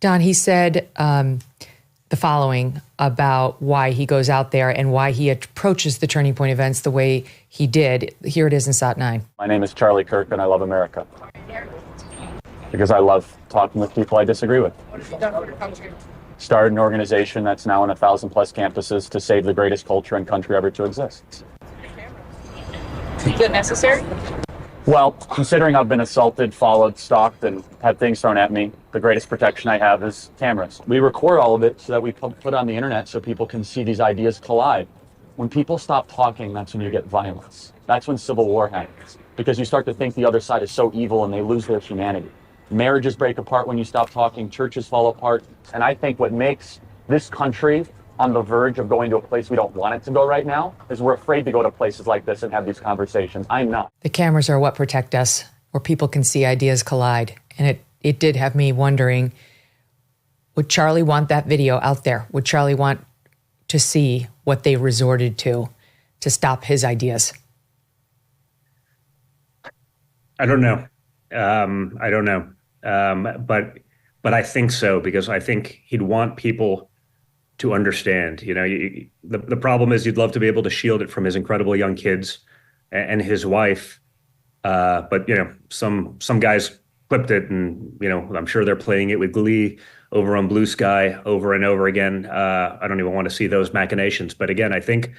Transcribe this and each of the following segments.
Don, he said the following about why he goes out there and why he approaches the Turning Point events the way he did. Here it is in SOT 9. My name is Charlie Kirk, and I love America. Because I love talking with people I disagree with. Started an organization that's now in 1,000+ campuses to save the greatest culture and country ever to exist. Is it necessary? Well, considering I've been assaulted, followed, stalked, and had things thrown at me, the greatest protection I have is cameras. We record all of it so that we put on the internet so people can see these ideas collide. When people stop talking, that's when you get violence. That's when civil war happens. Because you start to think the other side is so evil and they lose their humanity. Marriages break apart when you stop talking, churches fall apart. And I think what makes this country on the verge of going to a place we don't want it to go right now is we're afraid to go to places like this and have these conversations. I'm not. The cameras are what protect us, where people can see ideas collide. And it did have me wondering, would Charlie want that video out there? Would Charlie want to see what they resorted to stop his ideas? I don't know. But I think so, because I think he'd want people to understand. You know, the problem is you'd love to be able to shield it from his incredible young kids and his wife. But, you know, some guys clipped it and, you know, I'm sure they're playing it with glee over on Blue Sky over and over again. I don't even want to see those machinations. But again, I think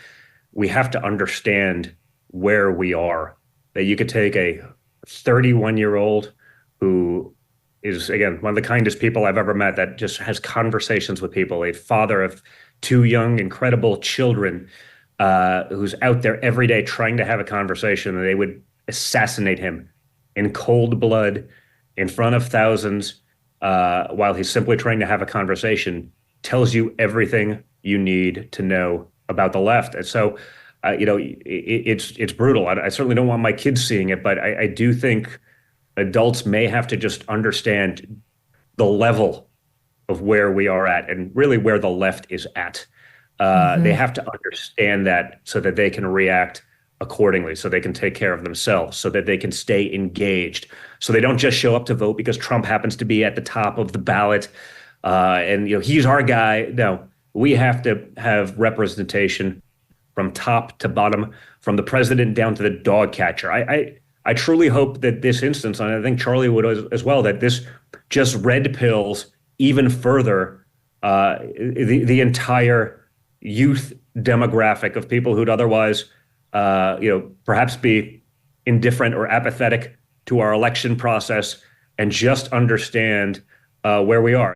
we have to understand where we are, that you could take a 31-year-old who is, again, one of the kindest people I've ever met, that just has conversations with people, a father of 2 young, incredible children, who's out there every day trying to have a conversation, and they would assassinate him in cold blood in front of thousands while he's simply trying to have a conversation, tells you everything you need to know about the left. And so, you know, it's brutal. I certainly don't want my kids seeing it, but I do think adults may have to just understand the level of where we are at and really where the left is at. They have to understand that so that they can react accordingly, so they can take care of themselves, so that they can stay engaged, so they don't just show up to vote because Trump happens to be at the top of the ballot and, you know, he's our guy. No, we have to have representation from top to bottom, from the president down to the dog catcher. I truly hope that this instance, and I think Charlie would as well, that this just red pills even further the entire youth demographic of people who'd otherwise, you know, perhaps be indifferent or apathetic to our election process, and just understand where we are.